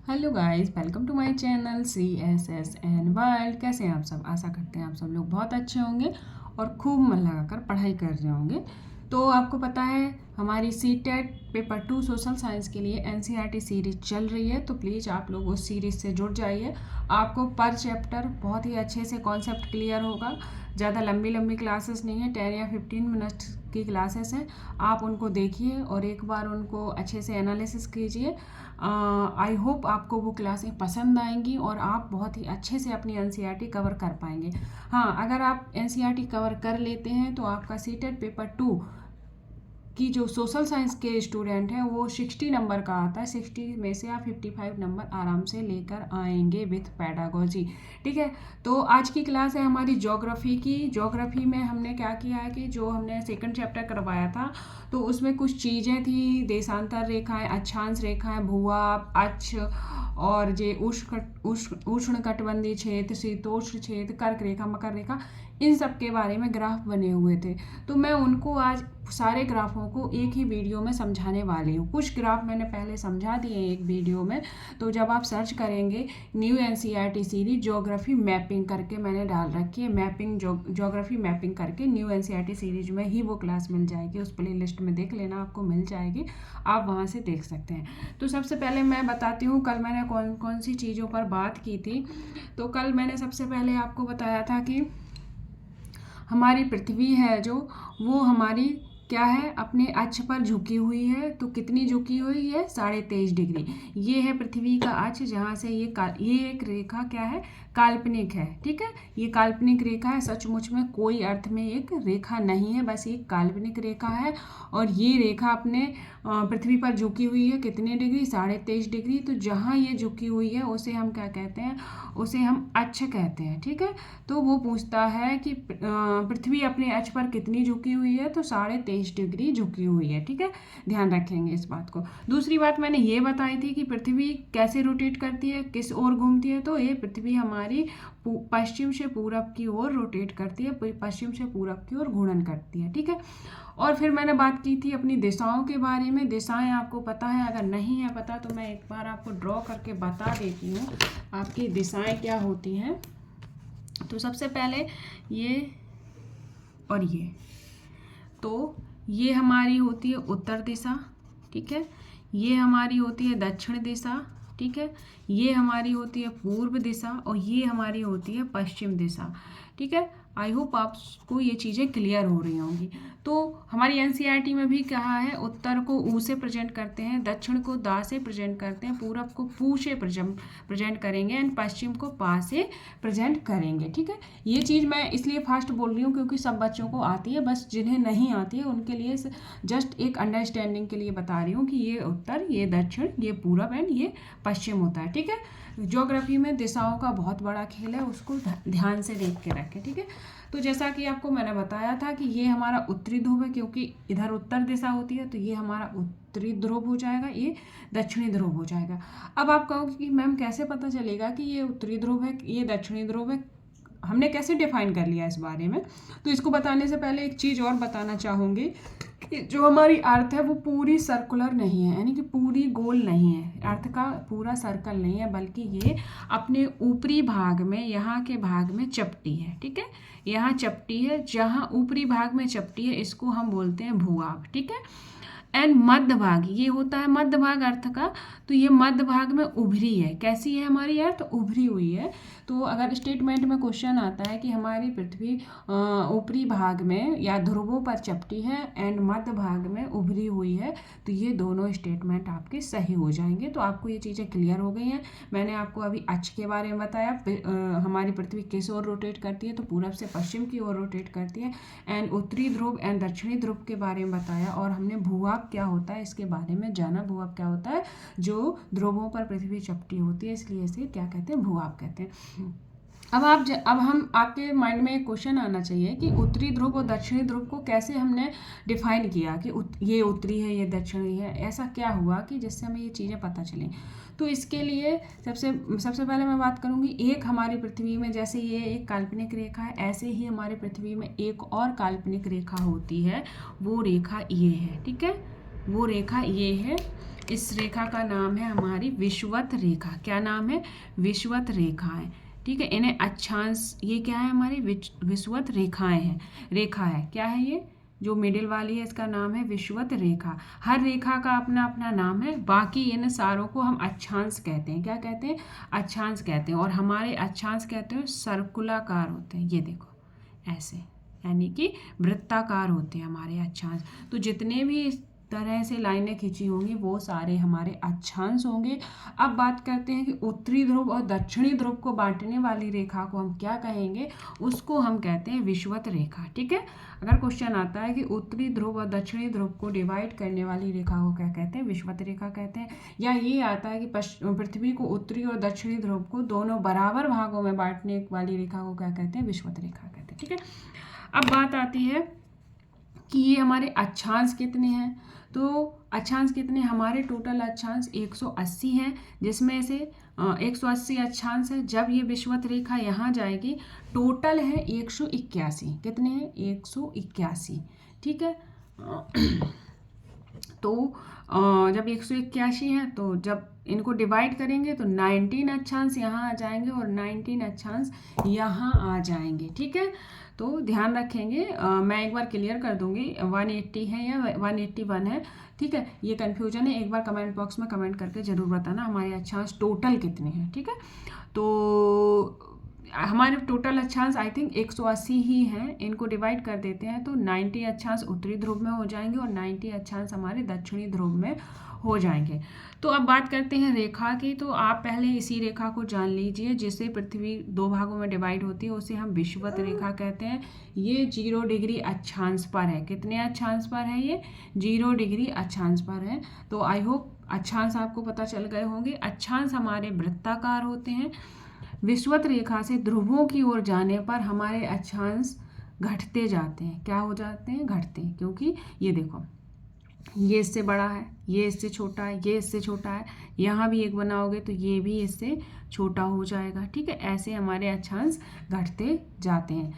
Hello guys, welcome to my channel CSSN world. कैसे हैं आप सब? आशा करते हैं आप सब लोग बहुत अच्छे होंगे और खूब मन लगाकर पढ़ाई कर रहे होंगे। तो आपको पता है हमारी CTET पेपर 2 सोशल साइंस के लिए NCERT सीरीज चल रही है, तो प्लीज़ आप लोग उस सीरीज से जुड़ जाइए। आपको पर चैप्टर बहुत ही अच्छे से कॉन्सेप्ट क्लियर होगा। ज़्यादा लंबी लंबी क्लासेस नहीं है, 10 या 15 मिनट की क्लासेस हैं। आप उनको देखिए और एक बार उनको अच्छे से एनालिसिस कीजिए। आई होप आपको वो क्लासें पसंद आएंगी और आप बहुत ही अच्छे से अपनी NCERT कवर कर पाएंगे। हाँ, अगर आप NCERT कवर कर लेते हैं तो आपका CTET पेपर 2 कि जो सोशल साइंस के स्टूडेंट हैं वो 60 नंबर का आता है। 60 में से आप 55 नंबर आराम से लेकर आएंगे विथ पैडागोजी। ठीक है, तो आज की क्लास है हमारी ज्योग्राफी की। ज्योग्राफी में हमने क्या किया है कि जो हमने सेकंड चैप्टर करवाया था तो उसमें कुछ चीज़ें थी, देशांतर रेखाएं, अक्षांश रेखाएं, भूभाग, अक्ष और जे उष्ण कटिबंधीय क्षेत्र, शीतोष्ण क्षेत्र, कर्क रेखा, मकर रेखा, इन सब के बारे में ग्राफ बने हुए थे। तो मैं उनको आज सारे ग्राफों को एक ही वीडियो में समझाने वाली हूँ। कुछ ग्राफ मैंने पहले समझा दिए एक वीडियो में, तो जब आप सर्च करेंगे new NCERT series geography mapping करके मैंने डाल रखी है, मैपिंग ज्योग्राफी मैपिंग करके न्यू NCERT सीरीज में ही वो क्लास मिल जाएगी। उस प्ले लिस्ट में देख लेना, आपको मिल जाएगी, आप वहाँ से देख सकते हैं। तो सबसे पहले मैं बताती हूँ कल मैंने कौन कौन सी चीज़ों पर बात की थी। तो कल मैंने सबसे पहले आपको बताया था कि हमारी पृथ्वी है जो, वो हमारी क्या है, अपने अक्ष पर झुकी हुई है। तो कितनी झुकी हुई है? 23.5 डिग्री। ये है पृथ्वी का अक्ष, जहाँ से ये एक रेखा क्या है, काल्पनिक है। ठीक है, ये काल्पनिक रेखा है, सचमुच में कोई अर्थ में एक रेखा नहीं है, बस एक काल्पनिक रेखा है। और ये रेखा अपने पृथ्वी पर झुकी हुई है कितने डिग्री? 23.5 डिग्री। तो जहाँ ये झुकी हुई है उसे हम क्या कहते हैं? उसे हम अक्ष कहते हैं। ठीक है, तो वो पूछता है कि पृथ्वी अपने अक्ष पर कितनी झुकी हुई है? तो 23.5 डिग्री झुकी हुई है। ठीक है, ध्यान रखेंगे इस बात को। दूसरी बात मैंने ये बताई थी कि पृथ्वी कैसे रोटेट करती है, किस ओर घूमती है। तो ये पृथ्वी हमारी पश्चिम से पूरब की ओर रोटेट करती है, पश्चिम से पूरब की ओर घूर्णन करती है। ठीक है, और फिर मैंने बात की थी अपनी दिशाओं के बारे में। दिशाएं आपको पता है, अगर नहीं है पता तो मैं एक बार आपको ड्रॉ करके बता देती हूँ आपकी दिशाएं क्या होती हैं। तो सबसे पहले ये और ये, तो ये हमारी होती है उत्तर दिशा। ठीक है, ये हमारी होती है दक्षिण दिशा। ठीक है, ये हमारी होती है पूर्व दिशा और ये हमारी होती है पश्चिम दिशा। ठीक है, आई होप आपको ये चीज़ें क्लियर हो रही होंगी। तो हमारी NCERT में भी कहा है, उत्तर को ऊ से प्रेजेंट करते हैं, दक्षिण को दा से प्रेजेंट करते हैं, पूरब को पू से प्रेजेंट करेंगे एंड पश्चिम को पा से प्रेजेंट करेंगे। ठीक है, ये चीज़ मैं इसलिए फास्ट बोल रही हूँ क्योंकि सब बच्चों को आती है, बस जिन्हें नहीं आती है उनके लिए जस्ट एक अंडरस्टैंडिंग के लिए बता रही हूँ कि ये उत्तर, ये दक्षिण, ये पूरब एंड ये पश्चिम होता है। ठीक है, ज्योग्राफी में दिशाओं का बहुत बड़ा खेल है, उसको ध्यान से देख के रखें। ठीक है, तो जैसा कि आपको मैंने बताया था कि ये हमारा उत्तरी ध्रुव है, क्योंकि इधर उत्तर दिशा होती है, तो ये हमारा उत्तरी ध्रुव हो जाएगा, ये दक्षिणी ध्रुव हो जाएगा। अब आप कहोगे कि मैम कैसे पता चलेगा कि ये उत्तरी ध्रुव है, ये दक्षिणी ध्रुव है, हमने कैसे डिफाइन कर लिया इस बारे में? तो इसको बताने से पहले एक चीज़ और बताना चाहूँगी कि जो हमारी अर्थ है वो पूरी सर्कुलर नहीं है, यानी कि पूरी गोल नहीं है। अर्थ का पूरा सर्कल नहीं है, बल्कि ये अपने ऊपरी भाग में, यहाँ के भाग में चपटी है। ठीक है, यहाँ चपटी है, जहाँ ऊपरी भाग में चपटी है इसको हम बोलते हैं भूभाग। ठीक है, एंड मध्य भाग, ये होता है मध्य भाग अर्थ का। तो ये मध्य भाग में उभरी है। कैसी है हमारी अर्थ? उभरी हुई है। तो अगर स्टेटमेंट में क्वेश्चन आता है कि हमारी पृथ्वी ऊपरी भाग में या ध्रुवों पर चपटी है एंड मध्य भाग में उभरी हुई है, तो ये दोनों स्टेटमेंट आपके सही हो जाएंगे। तो आपको ये चीज़ें क्लियर हो गई हैं। मैंने आपको अभी अक्ष के बारे में बताया, हमारी पृथ्वी किस ओर रोटेट करती है, तो पूरब से पश्चिम की ओर रोटेट करती है। एंड उत्तरी ध्रुव एंड दक्षिणी ध्रुव के बारे में बताया, और हमने भूभाग क्या होता है इसके बारे में जाना। भूभाग क्या होता है? जो ध्रुवों पर पृथ्वी चपटी होती है, इसलिए इसे क्या कहते हैं? भूभाग कहते हैं। अब हम आपके माइंड में एक क्वेश्चन आना चाहिए कि उत्तरी ध्रुव और दक्षिणी ध्रुव को कैसे हमने डिफाइन किया कि ये उत्तरी है, ये दक्षिणी है। ऐसा क्या हुआ कि जिससे हमें ये चीज़ें पता चलें? तो इसके लिए सबसे पहले मैं बात करूँगी, एक हमारी पृथ्वी में जैसे ये एक काल्पनिक रेखा है, ऐसे ही हमारी पृथ्वी में एक और काल्पनिक रेखा होती है। वो रेखा ये है। ठीक है, वो रेखा ये है। इस रेखा का नाम है हमारी विषुवत रेखा। क्या नाम है? विषुवत रेखा है। ठीक है, इन्हें अक्षांश, ये क्या है हमारी विषुवत रेखाएं हैं, रेखा है। क्या है ये जो मिडिल वाली है, इसका नाम है विषुवत रेखा। हर रेखा का अपना अपना नाम है, बाकी इन सारों को हम अक्षांश कहते हैं। क्या कहते हैं? अक्षांश कहते हैं। और हमारे अक्षांश कहते हैं सर्कुलाकार होते हैं, ये देखो ऐसे, यानी कि वृत्ताकार होते हैं हमारे अक्षांश। तो जितने भी इस तरह से लाइनें खींची होंगी वो सारे हमारे अक्षांश होंगे। अब बात करते हैं कि उत्तरी ध्रुव और दक्षिणी ध्रुव को बांटने वाली रेखा को हम क्या कहेंगे? उसको हम कहते हैं विषुवत रेखा। ठीक है, अगर क्वेश्चन आता है कि उत्तरी ध्रुव और दक्षिणी ध्रुव को डिवाइड करने वाली रेखा को क्या कहते हैं? विषुवत रेखा कहते हैं। या ये आता है कि पृथ्वी को उत्तरी और दक्षिणी ध्रुव को दोनों बराबर भागों में बांटने वाली रेखा को क्या कहते हैं? विषुवत रेखा कहते हैं। ठीक है, अब बात आती है कि ये हमारे अक्षांश कितने हैं। तो अक्षांश कितने? हमारे टोटल अक्षांश 180 हैं, जिसमें से 180 अक्षांश है। जब ये विषुवत रेखा यहाँ जाएगी, टोटल है 181। कितने हैं? 181। ठीक है, तो जब 181 है तो जब इनको डिवाइड करेंगे तो 19 अक्षांश यहाँ आ जाएंगे और 19 अक्षांश यहाँ आ जाएंगे। ठीक है, तो ध्यान रखेंगे, मैं एक बार क्लियर कर दूंगी 180 है या 181 है। ठीक है, ये कन्फ्यूजन है, एक बार कमेंट बॉक्स में कमेंट करके ज़रूर बताना हमारे अक्षांश टोटल कितने हैं। ठीक है, तो हमारे टोटल अक्षांश आई थिंक 180 ही हैं। इनको डिवाइड कर देते हैं तो 90 अक्षांश उत्तरी ध्रुव में हो जाएंगे और 90 अक्षांश हमारे दक्षिणी ध्रुव में हो जाएंगे। तो अब बात करते हैं रेखा की। तो आप पहले इसी रेखा को जान लीजिए, जिससे पृथ्वी दो भागों में डिवाइड होती है, उसे हम विषुवत रेखा कहते हैं। ये 0 डिग्री अक्षांश पर है। कितने अक्षांश पर है? ये 0 डिग्री अक्षांश पर है। तो आई होप अक्षांश आपको पता चल गए होंगे। अक्षांश हमारे वृत्ताकार होते हैं। विषुवत रेखा से ध्रुवों की ओर जाने पर हमारे अक्षांश घटते जाते हैं। क्या हो जाते हैं? घटते हैं, क्योंकि ये देखो, ये इससे बड़ा है, ये इससे छोटा है, ये इससे छोटा है, यहाँ भी एक बनाओगे तो ये भी इससे छोटा हो जाएगा। ठीक है, ऐसे हमारे अक्षांश घटते जाते हैं।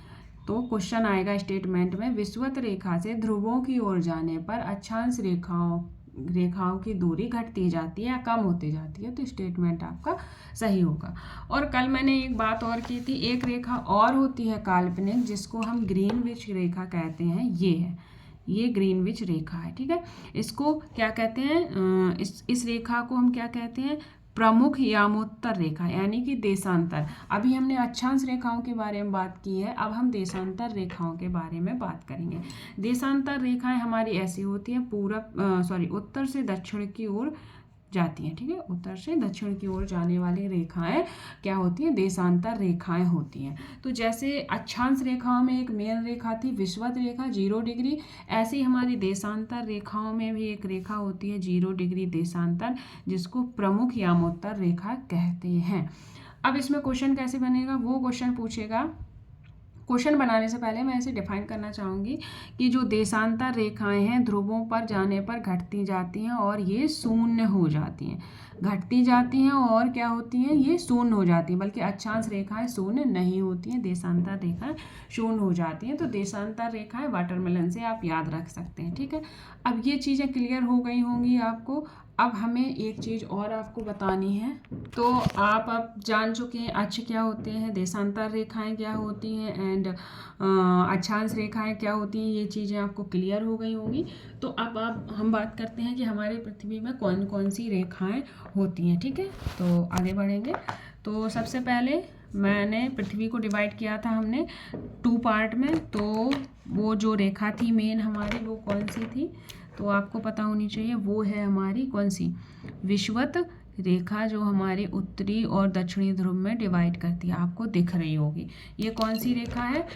तो क्वेश्चन आएगा स्टेटमेंट में, विषुवत रेखा से ध्रुवों की ओर जाने पर अक्षांश रेखाओं की दूरी घटती जाती है या कम होती जाती है। तो स्टेटमेंट आपका सही होगा। और कल मैंने एक बात और की थी, एक रेखा और होती है काल्पनिक, जिसको हम ग्रीनविच रेखा कहते हैं। ये है, ये ग्रीनविच रेखा है। ठीक है, इसको क्या कहते हैं? इस रेखा को हम क्या कहते हैं? प्रमुख यामोत्तर रेखा, यानी कि देशांतर। अभी हमने अक्षांश रेखाओं के बारे में बात की है, अब हम देशांतर रेखाओं के बारे में बात करेंगे। देशांतर रेखाएं हमारी ऐसी होती हैं, उत्तर से दक्षिण की ओर जाती हैं। ठीक है, उत्तर से दक्षिण की ओर जाने वाली रेखाएं क्या होती हैं? देशांतर रेखाएं होती हैं। तो जैसे अक्षांश रेखाओं में एक मेन रेखा थी विषुवत रेखा 0 डिग्री, ऐसे ही हमारी देशांतर रेखाओं में भी एक रेखा होती है 0 डिग्री देशांतर, जिसको प्रमुख यामोत्तर रेखा कहते हैं। अब इसमें क्वेश्चन कैसे बनेगा? वो क्वेश्चन पूछेगा। क्वेश्चन बनाने से पहले मैं इसे डिफाइन करना चाहूँगी कि जो देशांतर रेखाएं हैं ध्रुवों पर जाने पर घटती जाती हैं और ये शून्य हो जाती हैं। घटती जाती हैं और क्या होती हैं? ये शून्य हो जाती हैं, बल्कि अक्षांश रेखाएं शून्य नहीं होती हैं, देशांतर रेखाएं शून्य हो जाती हैं। तो देशांतर रेखाएं वाटरमेलन से आप याद रख सकते हैं। ठीक है, अब ये चीज़ें क्लियर हो गई होंगी आपको। अब हमें एक चीज़ और आपको बतानी है। तो आप अब जान चुके हैं अक्ष क्या होते हैं, देशांतर रेखाएं क्या होती हैं एंड अक्षांश रेखाएं क्या होती हैं, ये चीज़ें आपको क्लियर हो गई होंगी। तो अब हम बात करते हैं कि हमारे पृथ्वी में कौन कौन सी रेखाएं होती हैं। ठीक है, तो आगे बढ़ेंगे। तो सबसे पहले मैंने पृथ्वी को डिवाइड किया था हमने 2 पार्ट में। तो वो जो रेखा थी मेन हमारी, वो कौन सी थी? तो आपको पता होनी चाहिए, वो है हमारी कौन सी? विषुवत रेखा, जो हमारे उत्तरी और दक्षिणी ध्रुव में डिवाइड करती है। आपको दिख रही होगी, ये कौन सी रेखा है?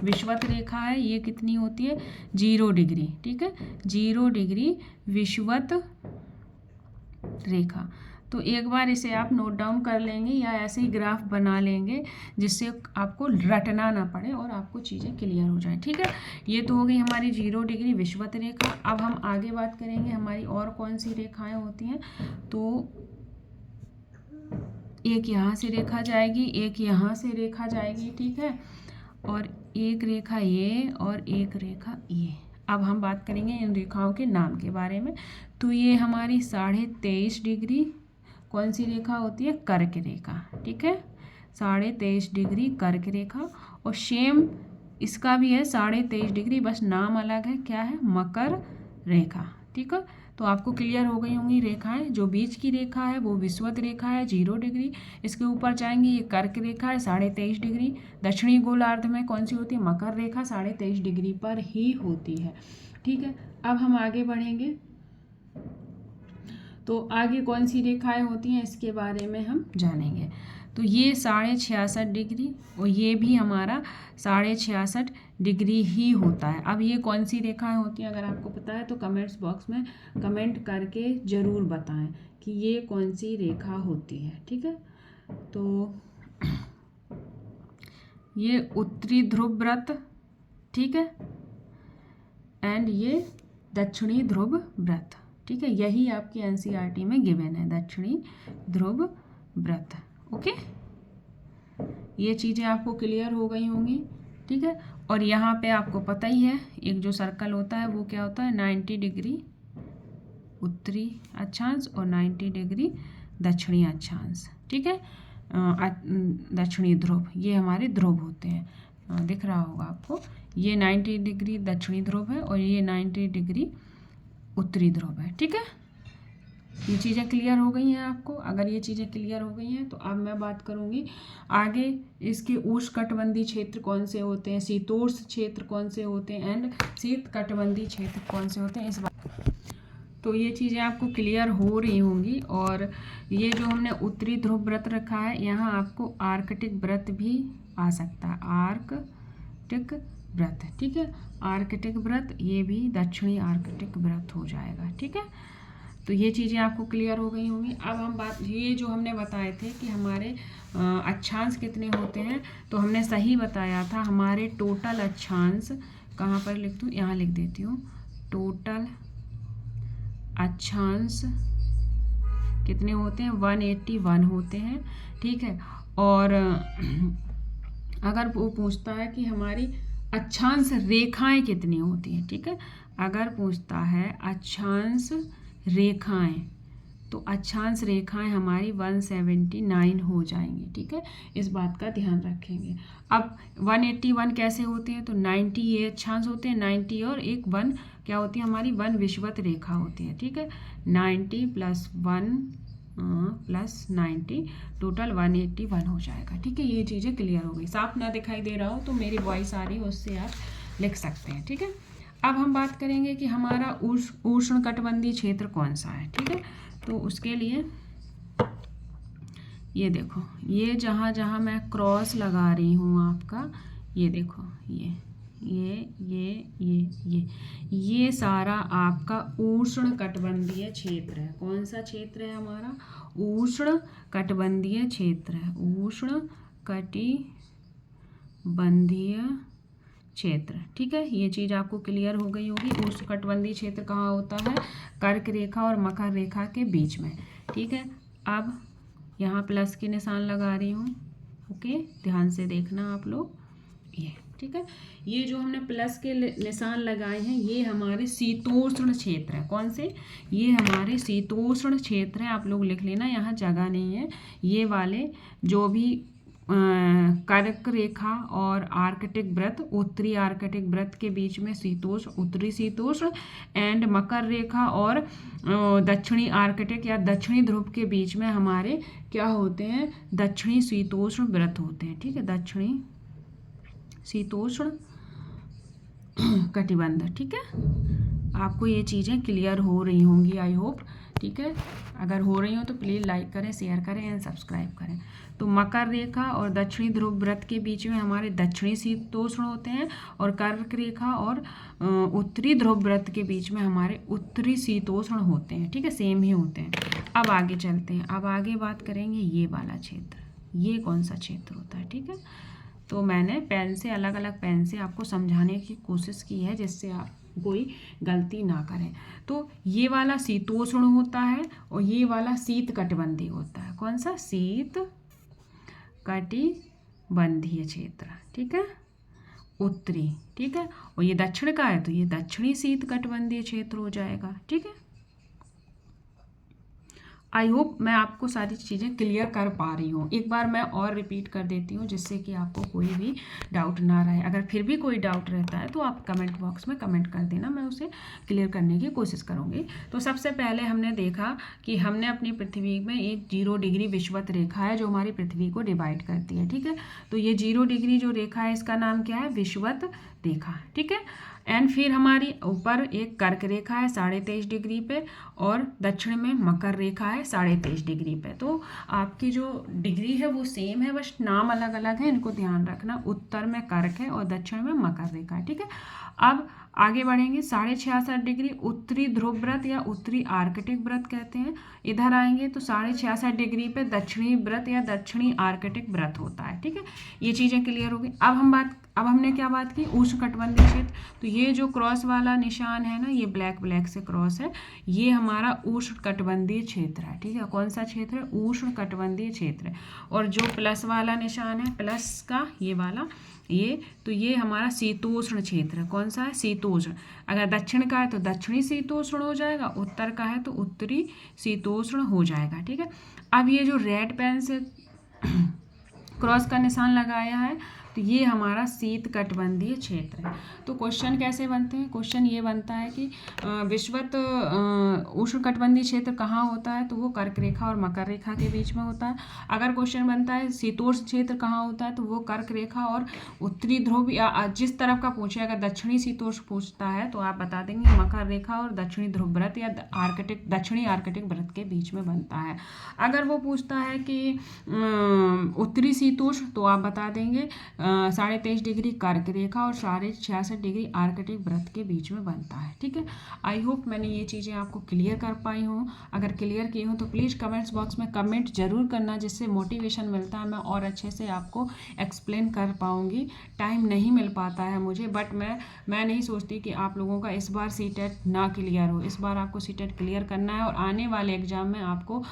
विषुवत रेखा है। ये कितनी होती है? 0 डिग्री। ठीक है, 0 डिग्री विषुवत रेखा। तो एक बार इसे आप नोट डाउन कर लेंगे या ऐसे ही ग्राफ बना लेंगे, जिससे आपको रटना ना पड़े और आपको चीज़ें क्लियर हो जाए। ठीक है, ये तो हो गई हमारी 0 डिग्री विषुवत रेखा। अब हम आगे बात करेंगे हमारी और कौन सी रेखाएं होती हैं। तो एक यहाँ से रेखा जाएगी, एक यहाँ से रेखा जाएगी। ठीक है, और एक रेखा ये और एक रेखा ये। अब हम बात करेंगे इन रेखाओं के नाम के बारे में। तो ये हमारी 23.5 डिग्री कौन सी रेखा होती है? कर्क रेखा, ठीक है, 23.5 डिग्री कर्क रेखा। और सेम इसका भी है 23.5 डिग्री, बस नाम अलग है, क्या है? मकर रेखा, ठीक है। तो आपको क्लियर हो गई होंगी रेखाएं। जो बीच की रेखा है वो विषुवत रेखा है 0 डिग्री, इसके ऊपर जाएंगे ये कर्क रेखा है 23.5 डिग्री। दक्षिणी गोलार्ध में कौन सी होती है? मकर रेखा 23.5 डिग्री पर ही होती है, ठीक है। अब हम आगे बढ़ेंगे, तो आगे कौन सी रेखाएं होती हैं इसके बारे में हम जानेंगे। तो ये 66.5 डिग्री और ये भी हमारा 66.5 डिग्री ही होता है। अब ये कौन सी रेखाएं होती हैं, अगर आपको पता है तो कमेंट्स बॉक्स में कमेंट करके ज़रूर बताएं कि ये कौन सी रेखा होती है, ठीक है। तो ये उत्तरी ध्रुव व्रत, ठीक है, एंड ये दक्षिणी ध्रुव व्रत, ठीक है। यही आपकी एनसीईआरटी में गिवन है, दक्षिणी ध्रुव व्रत, ओके। ये चीज़ें आपको क्लियर हो गई होंगी, ठीक है। और यहाँ पे आपको पता ही है एक जो सर्कल होता है वो क्या होता है? 90 डिग्री उत्तरी अक्षांश और 90 डिग्री दक्षिणी अक्षांश, ठीक है। दक्षिणी ध्रुव, ये हमारे ध्रुव होते हैं, दिख रहा होगा आपको। ये 90 डिग्री दक्षिणी ध्रुव है और ये 90 डिग्री उत्तरी ध्रुव है, ठीक है। ये चीज़ें क्लियर हो गई हैं आपको? अगर ये चीज़ें क्लियर हो गई हैं तो अब मैं बात करूँगी आगे इसके उष्णकटिबंधीय क्षेत्र कौन से होते हैं, शीतोष्ण क्षेत्र कौन से होते हैं एंड शीतकटिबंधीय क्षेत्र कौन से होते हैं, इस बात। तो ये चीज़ें आपको क्लियर हो रही होंगी। और ये जो हमने उत्तरी ध्रुव व्रत रखा है, यहाँ आपको आर्कटिक व्रत भी आ सकता है, आर्कटिक व्रत, ठीक है। आर्कटिक व्रत ये भी दक्षिणी आर्कटिक व्रत हो जाएगा, ठीक है। तो ये चीज़ें आपको क्लियर हो गई होंगी। अब हम बात, ये जो हमने बताए थे कि हमारे अक्षांश कितने होते हैं, तो हमने सही बताया था। हमारे टोटल अक्षांश कहाँ पर लिख दूँ? यहाँ लिख देती हूँ। टोटल अक्षांश कितने होते हैं? 181 होते हैं, ठीक है। और अगर वो पूछता है कि हमारी अक्षांश रेखाएं कितनी होती हैं, ठीक है, अगर पूछता है अक्षांश रेखाएं, तो अक्षांश रेखाएं हमारी 179 हो जाएंगी, ठीक है। इस बात का ध्यान रखेंगे। अब 181 कैसे होते हैं? तो 90 ये अक्षांश होते हैं, 90 और एक 1 क्या होती है हमारी? 1 विषुवत रेखा होती है, ठीक है। 90 + 1 + 90 टोटल 181 हो जाएगा, ठीक है। ये चीज़ें क्लियर हो गई। साफ ना दिखाई दे रहा हो तो मेरी वॉइस आ रही है, उससे आप लिख सकते हैं, ठीक है। अब हम बात करेंगे कि हमारा उष्णकटिबंधीय क्षेत्र कौन सा है, ठीक है। तो उसके लिए ये देखो, ये जहाँ जहाँ मैं क्रॉस लगा रही हूँ आपका, ये देखो, ये सारा आपका उष्णकटिबंधीय क्षेत्र है। कौन सा क्षेत्र है हमारा? उष्णकटिबंधीय क्षेत्र है, उष्णकटिबंधीय क्षेत्र, ठीक है। ये चीज़ आपको क्लियर हो गई होगी। उष्णकटिबंधीय क्षेत्र कहाँ होता है? कर्क रेखा और मकर रेखा के बीच में, ठीक है। अब यहाँ प्लस के निशान लगा रही हूँ, ओके, ध्यान से देखना आप लोग, ये ठीक है। ये जो हमने प्लस के निशान लगाए हैं ये हमारे शीतोष्ण क्षेत्र है। कौन से? ये हमारे शीतोष्ण क्षेत्र है, आप लोग लिख लेना, यहाँ जगह नहीं है। ये वाले जो भी कर्क रेखा और आर्कटिक व्रत, उत्तरी आर्कटिक व्रत के बीच में शीतोष्ण, उत्तरी शीतोष्ण, एंड मकर रेखा और दक्षिणी आर्कटिक या दक्षिणी ध्रुव के बीच में हमारे क्या होते हैं? दक्षिणी शीतोष्ण व्रत होते हैं, ठीक है, दक्षिणी शीतोष्ण कटिबंध, ठीक है। आपको ये चीज़ें क्लियर हो रही होंगी, आई होप, ठीक है। अगर हो रही हो तो प्लीज़ लाइक करें, शेयर करें एंड सब्सक्राइब करें। तो मकर रेखा और दक्षिणी ध्रुव व्रत के बीच में हमारे दक्षिणी शीतोष्ण होते हैं और कर्क रेखा और उत्तरी ध्रुव व्रत के बीच में हमारे उत्तरी शीतोष्ण होते हैं, ठीक है, सेम ही होते हैं। अब आगे चलते हैं। अब आगे बात करेंगे ये वाला क्षेत्र, ये कौन सा क्षेत्र होता है, ठीक है। तो मैंने पेन से, अलग अलग पेन से आपको समझाने की कोशिश की है जिससे आप कोई गलती ना करें। तो ये वाला शीतोष्ण होता है और ये वाला शीत कटिबंधीय होता है। कौन सा? शीत कटिबंधीय क्षेत्र, ठीक है। उत्तरी, ठीक है। और ये दक्षिण का है तो ये दक्षिणी शीतकटिबंधीय क्षेत्र हो जाएगा, ठीक है। आई होप मैं आपको सारी चीज़ें क्लियर कर पा रही हूँ। एक बार मैं और रिपीट कर देती हूँ जिससे कि आपको कोई भी डाउट ना रहे। अगर फिर भी कोई डाउट रहता है तो आप कमेंट बॉक्स में कमेंट कर देना, मैं उसे क्लियर करने की कोशिश करूँगी। तो सबसे पहले हमने देखा कि हमने अपनी पृथ्वी में एक 0 डिग्री विषुवत रेखा है जो हमारी पृथ्वी को डिवाइड करती है, ठीक है। तो ये 0 डिग्री जो रेखा है इसका नाम क्या है? विषुवत रेखा, ठीक है। एंड फिर हमारी ऊपर एक कर्क रेखा है 23.5 डिग्री पे और दक्षिण में मकर रेखा है 23.5 डिग्री पे। तो आपकी जो डिग्री है वो सेम है, बस नाम अलग अलग है, इनको ध्यान रखना। उत्तर में कर्क है और दक्षिण में मकर रेखा है, ठीक है। अब आगे बढ़ेंगे। 66.5 डिग्री उत्तरी ध्रुव व्रत या उत्तरी आर्कटिक व्रत कहते हैं। इधर आएंगे तो 66.5 डिग्री पे दक्षिणी व्रत या दक्षिणी आर्कटिक व्रत होता है, ठीक है। ये चीज़ें क्लियर हो गई। अब हमने क्या बात की? उष्णकटिबंधीय क्षेत्र। तो ये जो क्रॉस वाला निशान है ना, ये ब्लैक ब्लैक से क्रॉस है, ये हमारा उष्णकटिबंधीय क्षेत्र है, ठीक है। कौन सा क्षेत्र है? उष्णकटिबंधीय क्षेत्र है। और जो प्लस वाला निशान है, प्लस का ये वाला, ये तो ये हमारा शीतोष्ण क्षेत्र है। कौन सा है? शीतोष्ण। अगर दक्षिण का है तो दक्षिणी शीतोष्ण हो जाएगा, उत्तर का है तो उत्तरी शीतोष्ण हो जाएगा, ठीक है। अब ये जो रेड पेन से क्रॉस का निशान लगाया है तो ये हमारा शीतकटिबंधीय क्षेत्र है। तो क्वेश्चन कैसे बनते हैं? क्वेश्चन ये बनता है कि विषुवत उष्णकटिबंधीय क्षेत्र कहाँ होता है? तो वो कर्क रेखा और मकर रेखा के बीच में होता है। अगर क्वेश्चन बनता है शीतोष्ण क्षेत्र कहाँ होता है, तो वो कर्क रेखा और उत्तरी ध्रुव या जिस तरफ का पूछे, अगर दक्षिणी शीतोष्ण पूछता है तो आप बता देंगे मकर रेखा और दक्षिणी ध्रुव व्रत या दक्षिणी आर्कटिक व्रत के बीच में बनता है। अगर वो पूछता है कि उत्तरी शीतोष्ण, तो आप बता देंगे 23.5 डिग्री कर्क रेखा और 66.5 डिग्री आर्कटिक व्रत के बीच में बनता है, ठीक है। आई होप मैंने ये चीज़ें आपको क्लियर कर पाई हूँ। अगर क्लियर की हूँ तो प्लीज़ कमेंट्स बॉक्स में कमेंट जरूर करना, जिससे मोटिवेशन मिलता है, मैं और अच्छे से आपको एक्सप्लेन कर पाऊँगी। टाइम नहीं मिल पाता है मुझे, बट मैं नहीं सोचती कि आप लोगों का इस बार सीटेट ना क्लियर हो। इस बार आपको सीटेट क्लियर करना है और आने वाले एग्जाम में आपको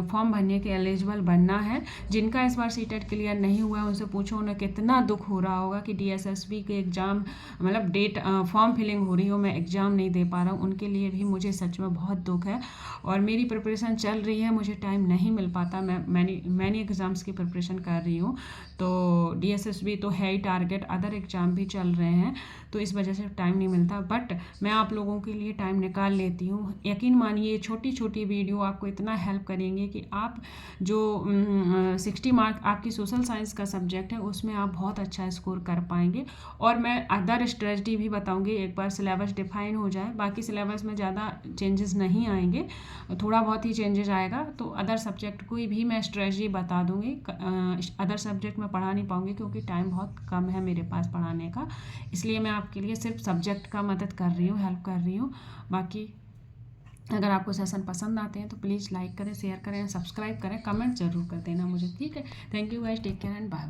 फॉर्म भरने के एलिजिबल बनना है। जिनका इस बार सीटेट क्लियर नहीं हुआ है उनसे पूछो उन्हें कितना दुख हो रहा होगा कि DSSB के एग्ज़ाम मतलब फॉर्म फिलिंग हो रही हो, मैं एग्ज़ाम नहीं दे पा रहा हूँ। उनके लिए भी मुझे सच में बहुत दुख है। और मेरी प्रिपरेशन चल रही है, मुझे टाइम नहीं मिल पाता। मैंने एग्ज़ाम्स की प्रिपरेशन कर रही हूँ, तो DSSB तो है ही टारगेट, अदर एग्ज़ाम भी चल रहे हैं, तो इस वजह से टाइम नहीं मिलता। बट मैं आप लोगों के लिए टाइम निकाल लेती हूँ। यकीन मानिए छोटी छोटी वीडियो आपको इतना हेल्प करेंगे कि आप जो 60 मार्क आपकी सोशल साइंस का सब्जेक्ट है उसमें आप बहुत अच्छा स्कोर कर पाएंगे। और मैं अदर स्ट्रेटजी भी बताऊंगी, एक बार सिलेबस डिफाइन हो जाए। बाकी सिलेबस में ज़्यादा चेंजेस नहीं आएंगे, थोड़ा बहुत ही चेंजेस आएगा। तो अदर सब्जेक्ट कोई भी मैं स्ट्रेटजी बता दूंगी। अदर सब्जेक्ट में पढ़ा नहीं पाऊंगी क्योंकि टाइम बहुत कम है मेरे पास पढ़ाने का, इसलिए मैं आपके लिए सिर्फ सब्जेक्ट का मदद कर रही हूँ, हेल्प कर रही हूँ। बाकी अगर आपको सेशन पसंद आते हैं तो प्लीज़ लाइक करें, शेयर करें, सब्सक्राइब करें, कमेंट जरूर कर देना मुझे, ठीक है। Thank you guys, take care and bye.